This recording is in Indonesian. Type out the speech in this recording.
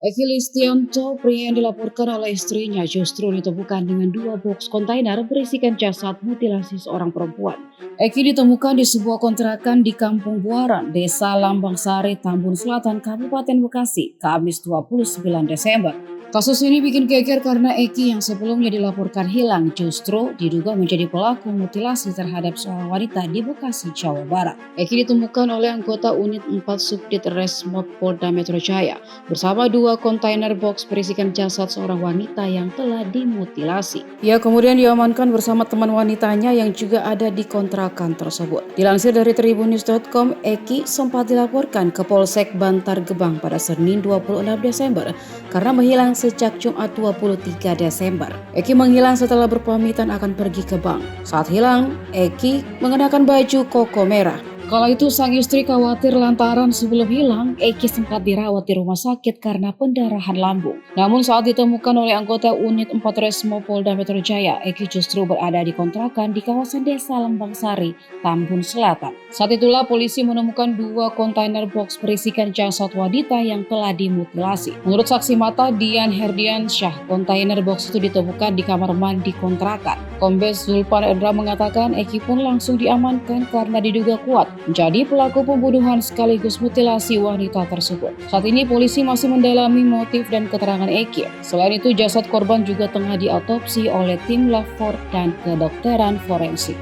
Eki Listianto, pria yang dilaporkan oleh istrinya, justru ditemukan dengan 2 box kontainer berisikan jasad mutilasi seorang perempuan. Eki ditemukan di sebuah kontrakan di Kampung Buaran, Desa Lambang Sari, Tambun Selatan, Kabupaten Bekasi, Kamis 29 Desember. Kasus ini bikin geger karena Eki yang sebelumnya dilaporkan hilang justru diduga menjadi pelaku mutilasi terhadap seorang wanita di Bekasi, Jawa Barat. Eki ditemukan oleh anggota unit 4 Subdit Resmob Polda Metro Jaya bersama 2 kontainer box berisikan jasad seorang wanita yang telah dimutilasi. Ia kemudian diamankan bersama teman wanitanya yang juga ada di kontrakan tersebut. Dilansir dari tribunnews.com, Eki sempat dilaporkan ke Polsek Bantar Gebang pada Senin 26 Desember karena menghilang sejak Jumat 23 Desember. Eki menghilang setelah berpamitan akan pergi ke bank. Saat hilang, Eki mengenakan baju koko merah. Kala itu sang istri khawatir lantaran sebelum hilang, Eki sempat dirawat di rumah sakit karena pendarahan lambung. Namun saat ditemukan oleh anggota unit 4 Resmo Polda Metro Jaya, Eki justru berada di kontrakan di kawasan Desa Lambang Sari, Tambun Selatan. Saat itulah polisi menemukan 2 kontainer box berisikan jasad wanita yang telah dimutilasi. Menurut saksi mata Dian Herdian Syah, kontainer box itu ditemukan di kamar mandi kontrakan. Kombes Zulpan Endra mengatakan Eki pun langsung diamankan karena diduga kuat menjadi pelaku pembunuhan sekaligus mutilasi wanita tersebut. Saat ini polisi masih mendalami motif dan keterangan Eki. Selain itu, jasad korban juga tengah diautopsi oleh tim Lab 4 dan kedokteran forensik.